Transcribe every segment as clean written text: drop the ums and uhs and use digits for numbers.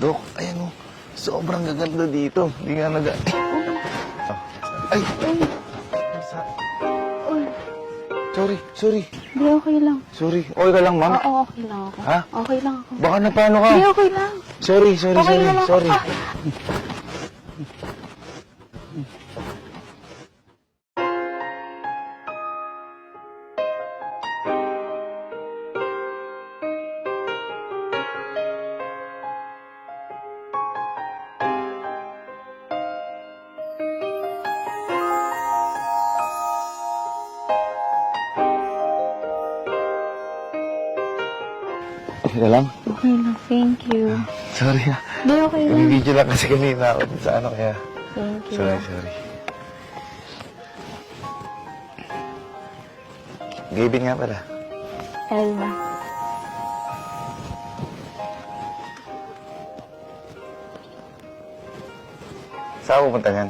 Dok, ayan o. Sobrang gaganda dito. Hindi nga nag... Ay! Uy, Sorry. di okay lang. Sorry. Okay ka lang, ma'am? Oo, okay lang ako. Ha? Okay lang ako. Baka na paano ka? Di, okay lang. Sorry. Okay lang ako. Sorry. Okay ka lang? Okay lang, thank you. Sorry ha. Di, okay lang. Nag-video lang kasi kanina ako sa ano kaya. Thank you. Sorry. Gavin nga pala. Elma. Saan ka pupunta niyan?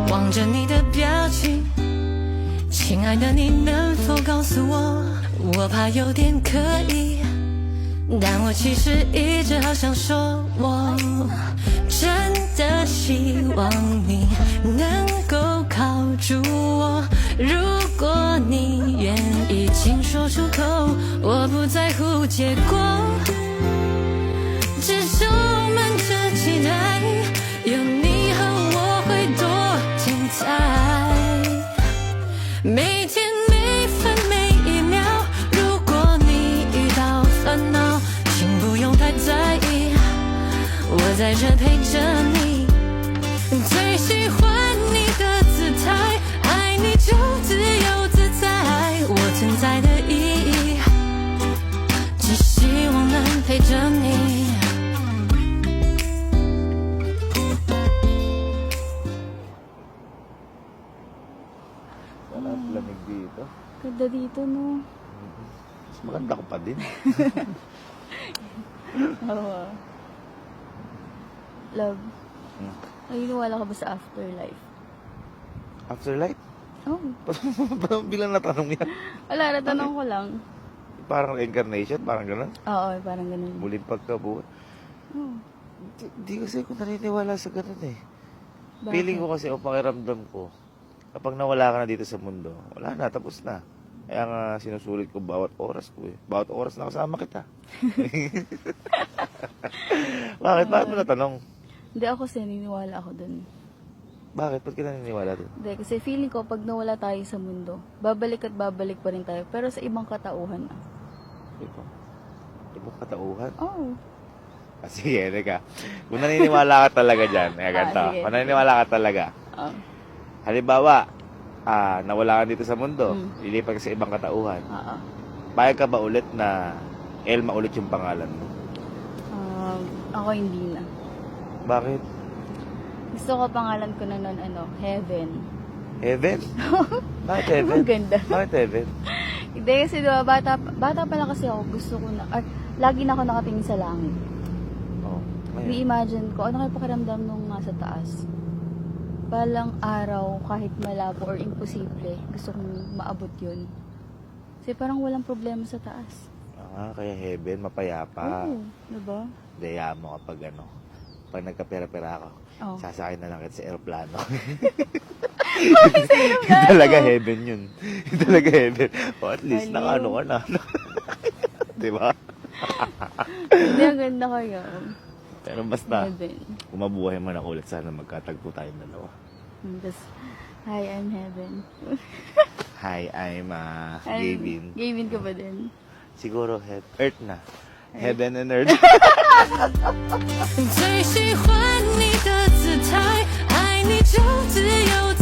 望着你的表情，亲爱的，你能否告诉我？我怕有点刻意，但我其实一直好想说，我真的希望你能够靠住我。如果你愿意轻说出口，我不在乎结果，只充满着期待，有你和我会多精彩。每天每分每一秒，如果你遇到烦恼，请不用太在意，我在这陪着你。最喜欢你的姿态，爱你就自由自在，我存在的意义，只希望能陪着你。 Sarap lamig dito. Ganda dito, no? Mas maganda ko pa din. Oo. Love, naniniwala ka ba sa afterlife? Afterlife? Oh, Parang bilang natanong yan. wala, natanong ko lang. Parang reincarnation, parang gano'n. Oo, parang ganun. Muling pagkabuhay. Oh, Hindi kasi ako naniniwala sa gano'n eh. bakit? Feeling ko kasi o pakiramdam ko, kapag nawala ka na dito sa mundo, wala na, tapos na. Kaya nga sinusulit ko bawat oras ko eh. Bawat oras na kasama kita. Bakit? Bakit mo natanong? Hindi ako kasi naniniwala ako dun. Bakit? Ba't ka naniniwala doon? Hindi, kasi feeling ko pag nawala tayo sa mundo, babalik at babalik pa rin tayo, pero sa ibang katauhan na. Ibang katauhan? Oh, Sige, teka. Kung naniniwala ka talaga dyan, ganito. sige. Kung naniniwala ka talaga, oh, halimbawa, nawala ka dito sa mundo, lilipat ka sa ibang katauhan, oo. payag ka ba ulit na Elma ulit yung pangalan mo? Ako hindi na. Bakit? Gusto ko pangalan ko na nun, Heaven. Heaven? Bakit Heaven? Ang ganda. Bakit Heaven? Hindi kasi diba, bata pa lang kasi ako, gusto ko na, lagi na ako nakatingin sa langit. Oh, I-imagine ko, ano kayo pakiramdam nung nasa taas? Balang araw, kahit malabo or imposible, gusto kong maabot yun. Kasi parang walang problema sa taas. Kaya Heaven, mapayapa. Oo, diba? Daya mo kapag pag nagkapera-pera ako, sasakay na lang kita sa aeroplano. Yun talaga Heaven yun. Yun talaga Heaven. O at least, Aliw. nakaano ka na. Diba? Hindi, ang ganda kayo. Pero basta, Heaven. kung mabuhay mo na ulit, sana magkatagpo tayong dalawa. Tapos, hi, I'm Heaven. Hi, I'm Gavin. Gavin ka ba din? Siguro Earth na. Heaven and Earth. 最喜欢你的姿态，爱你就自由